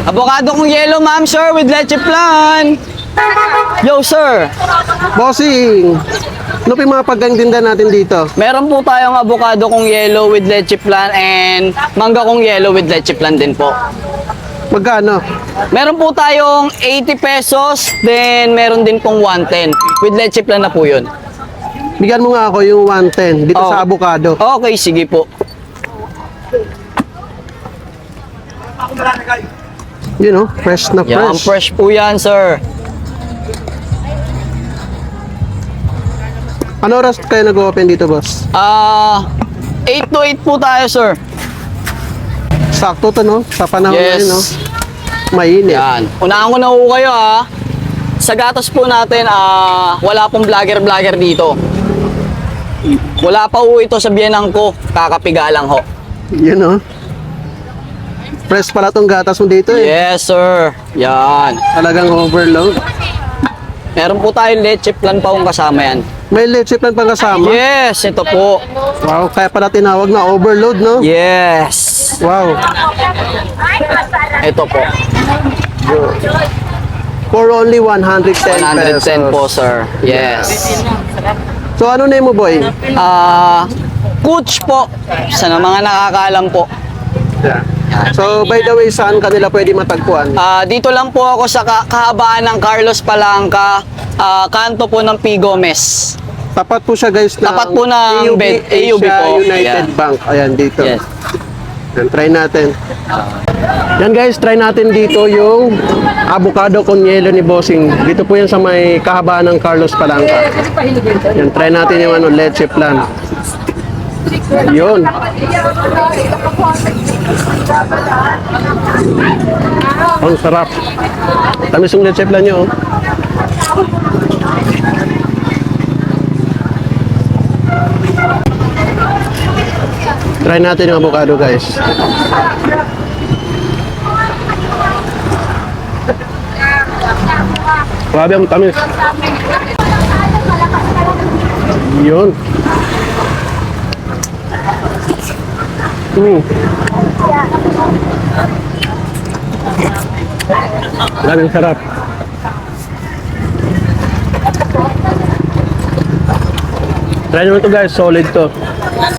Avocado kong yellow, ma'am, sir, with leche flan. Yo, sir. Bossing, ano pa yung mga paggandinda natin dito? Meron po tayong avocado kong yellow with leche flan and mangga kong yellow with leche flan din po. Magkano? Meron po tayong 80 pesos, then meron din pong 110. With leche flan na po yun. Bigyan mo nga ako yung 110 dito Oh. sa avocado. Okay, sige po. Yun, oh, fresh na Yan, fresh. fresh po yan, sir. Ano oras kayo nag-open dito, boss? 8 to 8 po tayo, sir. Sakto to, no? Sa panahon Yes. ngayon, no? Mainit. Yan. Unahan ko na po kayo, ha. Sa gatas po natin, wala pong vlogger dito. Wala pa po ito sa biyenang ko. Kakapiga lang ho. Yun, oh. Fresh pala tong gatas mo dito, eh. Yes, sir. Yan. Talagang overload. Meron po tayong leche flan pa kung kasama yan. May leche plan pang kasama. Yes, ito po. Wow, kaya pala tinawag na overload, no? Yes. Wow. Ito po. For only 110 110 pesos. po, sir. Yes. So, ano name mo, boy? Coach po. Sa mga nakakaalam po. Yeah. So, by the way, saan kanila pwede matagpuan? Dito lang po ako sa kahabaan ng Carlos Palanca, kanto po ng P. Gomez. Tapat po siya, guys, ng Tapat po ng AUB Asia po. United Yeah. Bank. Ayan, dito. Yes. Yan, try natin. Yan, guys, try natin dito yung avocado con yelo ni Bossing. Dito po yan sa may kahabaan ng Carlos Palanca. Yan, try natin yung ano, leche flan. Yun. Ang sarap. Tamis yung leche flan nyo, oh. Try natin yung avocado, guys. Grabe ang tamis. Yun. Grabe ang sarap. Try naman to, guys. Solid to.